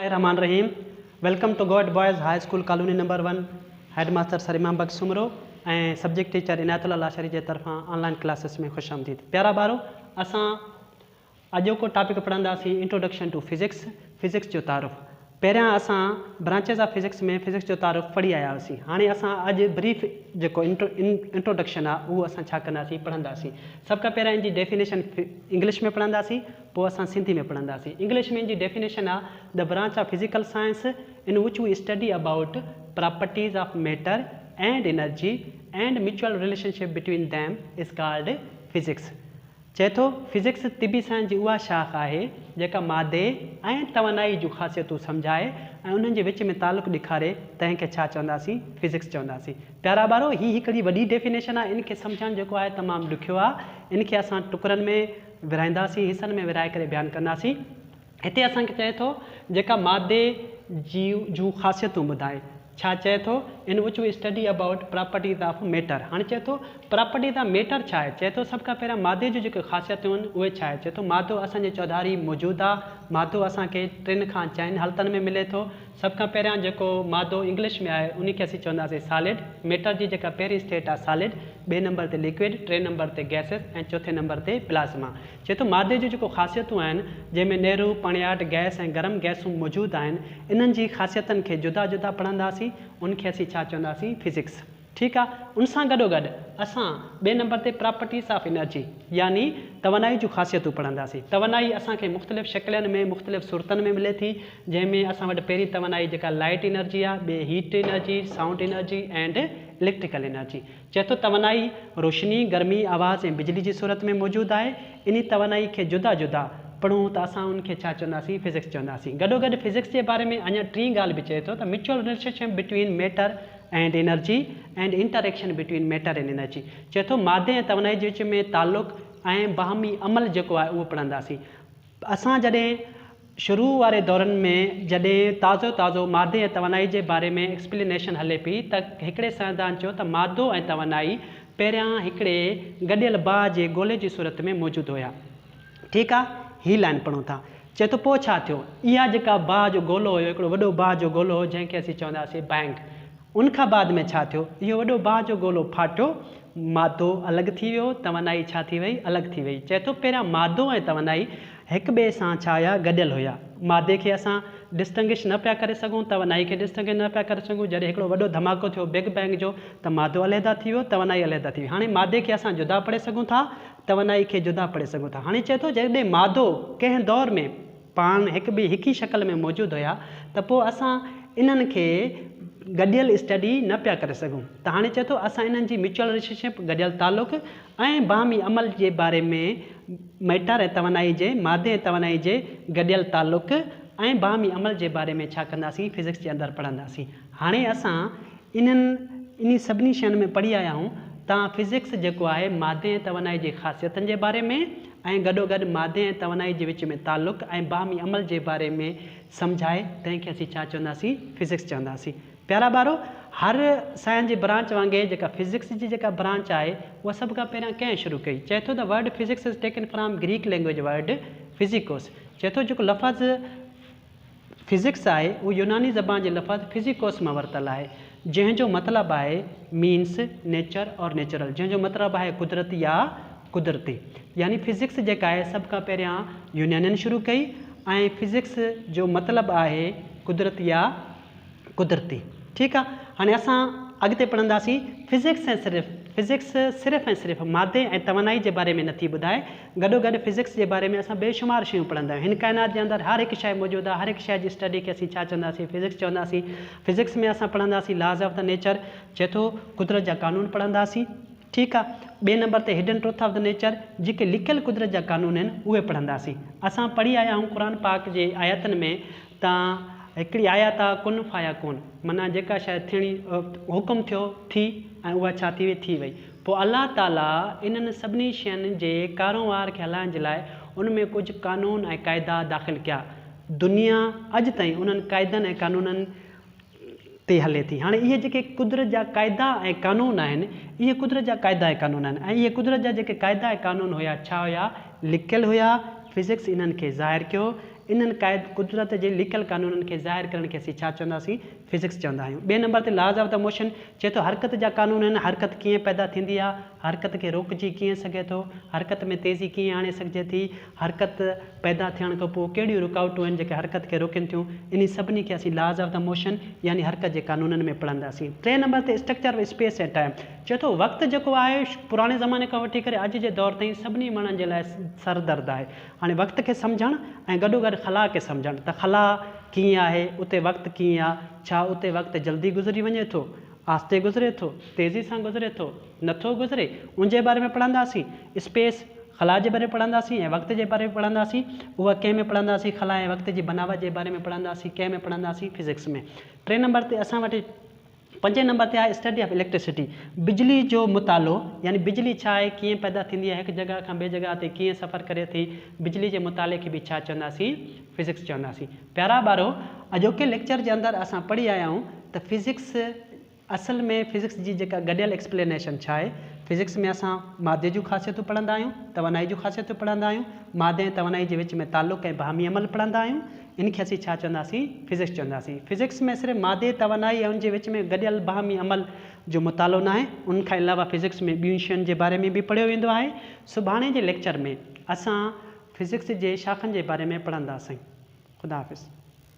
रहमान रहीम। Welcome to God boys high school colony number 1। Headmaster sir Imam Bakhsh Soomro ऐं subject teacher Inayatullah Lashari जे तरफ़ां ऑनलाइन क्लासेस में खुश आमदीद। प्यारा ॿारो, असां अॼोको टॉपिक पढ़ंदासीं इंट्रोडक्शन टू फिज़िक्स जो तारुफ़। पहिरियां असां ब्रांचेस ऑफ फिज़िक्स में फिज़िक्स जो तारुफ़ पढ़ी आया हुआसीं। हाणे असां अॼु ब्रीफ जेको इंट्रोडक्शन आहे उहो असां छा कंदासीं, पढ़ंदासीं। सभ खां पहिरियां इन जी डेफिनेशन इंग्लिश में पढ़ंदासीं, पोइ असां सिंधी में पढ़ंदासीं। इंग्लिश में इन जी डेफिनेशन आहे the branch of physical science in which we study about properties of matter and energy and mutual relationship between them is called physics. चए थो फिज़िक्स तिबी साइंस जी उहा शाख़ आहे जेका मादे ऐं तवानाई जूं ख़ासियतूं सम्झाए ऐं उन्हनि जे विच में तालुक़ ॾेखारे, तंहिंखे छा चवंदासीं, फिज़िक्स चवंदासीं। प्यारा ॿारो, हीअ हिकिड़ी वॾी डेफिनेशन आहे। इनखे सम्झणु जेको आहे तमामु ॾुखियो आहे। इनखे असां टुकरनि में विराईंदासीं, हिसनि में विराए करे बयानु कंदासीं। हिते असांखे चए थो जेका मादे जूं ख़ासियतूं ॿुधाए, छा चए थो, इन which we study about properties of matter. हाणे चए थो प्रॉपर्टीज़ ऑफ मैटर छा आहे। चए थो सभ खां पहिरियां मादे जूं जेके ख़ासियतूं आहिनि उहे छा आहे। चए थो मादो असांजे चौधारी मौजूदु आहे। मादो असांखे 3 खां 4 हालतुनि में मिले थो। सभ खां पहिरियां जेको मादो इंग्लिश में आहे उनखे असीं चवंदासीं सॉलिड। मैटर जी जेका पहिरीं स्टेट आहे सॉलिड, 2 नंबर ते लिक्विड, 3 नंबर ते गैसेस ऐं 4 नंबर ते प्लाज़्मा। चए थो मादे जूं जेको ख़ासियतूं आहिनि जंहिंमें नेहरू, पणियाट, गैस ऐं गरम गैसूं मौजूदु आहिनि, इन्हनि जी ख़ासियतुनि खे जुदा जुदा पढ़ंदासीं। उनखे असीं छा चवंदासीं, फिज़िक्स। ठीकु आहे। उन सां गॾोगॾु असां 2 नंबर ते प्रॉपर्टीज़ ऑफ एनर्जी यानी तवानाई जूं ख़ासियतूं पढ़ंदासीं। तवानाई असांखे मुख़्तलिफ़ शकिलनि में मुख़्तलिफ़ सूरतनि में मिले थी, जंहिंमें असां वटि पहिरीं तवानाई जेका लाइट एनर्जी आहे, ॿिए heat energy, sound energy and electrical energy. चए थो तवानाई रोशनी, गर्मी, आवाज़ ऐं बिजली जी सूरत में मौजूदु आहे। इन तवानाई खे जुदा जुदा पढ़ूं त असां उनखे छा चवंदासीं, फिज़िक्स चवंदासीं। गॾोगॾु फिज़िक्स जे बारे में अञा टी ॻाल्हि बि चए थो त mutual relationship between matter and energy and interaction between matter and energy. चए थो मादे ऐं तवानाई जे विच में तालुक़ ऐं बाहमी अमल जेको आहे उहो पढ़ंदासीं। असां जॾहिं शुरू वारे दौरनि में जॾहिं ताज़ो मादे ऐं तवानाई जे बारे में एक्सप्लेनेशन हले पई त हिकिड़े साइंसदान चयो त मादो ऐं तवानाई पहिरियां हिकिड़े गॾियल बाहि जे गोले जी सूरत में मौजूदु हुया। ठीकु आहे, हीअ लाइन पढ़ूं था। चए थो पोइ छा थियो, इहा जेका बाहि जो गोलो हुयो, हिकिड़ो वॾो बाहि जो गोलो हो जंहिंखे असीं चवंदासीं बैंक। उनखां बाद में छा थियो, इहो वॾो बाहि जो गोलो फाटियो, मादो अलॻि थी वियो, तवानाई छा थी वई, अलॻि थी वई। चए थो पहिरियां मादो ऐं तवानाई हिक ॿिए सां छा हुया, गॾियल हुया। मादे खे असां डिस्टिंग्विश न पिया करे सघूं, तवानाई खे डिस्टिंग्विश न पिया करे सघूं। जॾहिं हिकिड़ो वॾो धमाको थियो बिग बैंग जो, त मादो अलहदा थी वियो, तवानाई अलहदा थी वई। हाणे मादे खे असां जुदा पढ़े सघूं था, तवानाई खे जुदा पढ़े सघूं था। हाणे चए थो जॾहिं मादो कंहिं दौर में पाण हिक ॿी शक्ल में मौजूदु हुया, त पोइ असां इन्हनि खे गॾियल स्टडी न पिया करे सघूं। त हाणे चए थो असां इन्हनि जी म्यूचुअल रिलेशनशिप, गॾियल तालुक़ ऐं बाहमी अमल जे बारे में मैटर ऐं तवानाई जे, मादे ऐं तवानाई जे गॾियल तालुक़ ऐं बाहमी अमल जे बारे में छा कंदासीं, फिज़िक्स जे अंदरि पढ़ंदासीं। हाणे असां इन सभिनी शयुनि में पढ़ी आया आहियूं। तव्हां फिज़िक्स जेको आहे मादे ऐं तवानाई जी ख़ासियतुनि जे बारे में ऐं गॾोगॾु मादे ऐं तवानाई जे विच में तालुक़ ऐं बाहमी अमल जे बारे में सम्झाए, तंहिंखे असीं छा चवंदासीं, फिज़िक्स चवंदासीं। प्यारा ॿारो, हर साइंस जी ब्रांच वांगुरु जेका फिज़िक्स जी जेका ब्रांच आहे उहा सभ खां पहिरियां कंहिं शुरू कई। चए थो the word physics is taken from Greek language word फिज़िकोस। चए थो जेको लफ़्ज़ फिज़िक्स आहे उहो यूनानी ज़बान जे लफ़्ज़ फिज़िकोस मां वरितल आहे, जंहिंजो मतिलबु आहे मीन्स नेचर और नेचुरल, जंहिंजो मतिलबु आहे कुदरती या कुदरती। यानी फिज़िक्स जेका आहे सभ खां पहिरियां यूनानियुनि शुरू कई ऐं फिज़िक्स जो मतिलबु आहे कुदरती या कुदरती। ठीकु आहे। हाणे असां अॻिते पढ़ंदासीं। फिज़िक्स सिर्फ़ु ऐं सिर्फ़ु मादे ऐं तवानाई जे बारे में नथी ॿुधाए, गॾोगॾु फिज़िक्स जे बारे में असां बेशुमार शयूं पढ़ंदा आहियूं। हिन काइनात जे अंदरि हर हिकु शइ मौजूदु आहे, हर हिकु शइ जी स्टडी खे असीं छा चवंदासीं, फिज़िक्स चवंदासीं। फिज़िक्स में असां पढ़ंदासीं लॉज़ ऑफ द नेचर, चए थो कुदरत जा कानून पढ़ंदासीं। ठीकु आहे। 2 नंबर ते hidden truth of the nature, जेके लिकियल कुदरत जा कानून आहिनि उहे पढ़ंदासीं। असां पढ़ी आया आहियूं क़ुर पाक जे आयतनि में, तव्हां हिकिड़ी आयत आहे कुन फाया कुन, माना जेका शइ थियणी हुकुम थियो थी ऐं उहा छा थी वई, थी वई। पोइ अलाह ताला इन्हनि सभिनी शयुनि जे कारोबार खे हलाइण जे लाइ उन में कुझु कानून ऐं क़ाइदा दाख़िल कया। दुनिया अॼु ताईं उन्हनि क़ाइदनि ऐं कानूननि ते हले थी। हाणे इहे जेके कुदरत जा क़ाइदा ऐं कानून आहिनि, इहे कुदरत जा क़ाइदा ऐं कानून आहिनि ऐं इहे कुदरत जा जेके क़ाइदा ऐं कानून हुया छा हुया, लिकियल हुया। फिज़िक्स इन्हनि खे ज़ाहिर कयो, इन्हनि क़ाइद कुदरत जे लिखियल क़ानूननि खे ज़ाहिर करण खे असीं छा चवंदासीं फिज़िक्स चवंदा आहियूं। ॿिए नंबर ते लॉज़ ऑफ द मोशन चए थो हरकत जा क़ानून आहिनि, हरकत कीअं पैदा थींदी आहे, हरकत खे रोकिजी कीअं सघे थो, हरकत में तेज़ी कीअं आणे सघिजे थी, हरकत पैदा थियण खां पोइ कहिड़ियूं रुकावटूं आहिनि जेके हरकत खे रोकनि थियूं, इन सभिनी खे असीं लॉज़ ऑफ द मोशन यानी हरकत जे क़ानूननि में पढ़ंदासीं। टे नंबर ते स्ट्रक्चर ऑफ स्पेस ऐं टाइम चए थो वक़्तु जेको आहे पुराणे ज़माने खां वठी करे अॼु जे दौर ताईं सभिनी माण्हुनि जे लाइ सरदर्द आहे। हाणे वक़्त खे सम्झणु ऐं गॾोगॾु ख़ला खे सम्झणु त ख़ला कीअं आहे, उते वक़्तु कीअं आहे, छा उते वक़्तु जल्दी गुज़री वञे थो, आस्ते गुज़रे थो, तेज़ी सां गुज़रे थो, नथो गुज़रे, उनजे बारे में पढ़ंदासीं। स्पेस ख़ला जे बारे में पढ़ंदासीं ऐं वक़्त जे बारे में पढ़ंदासीं। उहा कंहिं में पढ़ंदासीं, ख़ला ऐं वक़्त जी बनावट जे बारे में पढ़ंदासीं, कंहिं में पढ़ंदासीं फिज़िक्स में। टे नंबर ते असां वटि पंजे नंबर ते आहे स्टडी ऑफ इलेक्ट्रिसिटी, बिजली जो मुतालो यानी बिजली छा आहे, कीअं पैदा थींदी आहे, हिकु जॻह खां ॿिए जॻह ते कीअं सफ़र करे थी, बिजली जे मुताले खे बि छा चवंदासीं फिज़िक्स चवंदासीं। प्यारा ॿारो अॼोके लेक्चर जे अंदरि असां पढ़ी आया आहियूं त फिज़िक्स असल में फिज़िक्स जी जेका गॾियल एक्सप्लेनेशन छा आहे। फिज़िक्स में असां मादे जूं ख़ासियतूं पढ़ंदा आहियूं, तवानाई जूं ख़ासियतूं पढ़ंदा आहियूं, मादे ऐं तवानाई जे विच में तालुक़ ऐं बाहमी अमल पढ़ंदा आहियूं। इनखे असीं छा चवंदासीं फिज़िक्स चवंदासीं। फिज़िक्स में सिर्फ़ु मादे तवानाई ऐं उनजे विच में गॾियल बाहमी अमल जो मुतालो न आहे, उनखां अलावा फिज़िक्स में ॿियूं शयुनि जे बारे में बि पढ़ियो वेंदो आहे। सुभाणे जे लेक्चर में असां फिज़िक्स जे शाख़नि जे बारे में पढ़ंदासीं। ख़ुदा हाफ़िज़।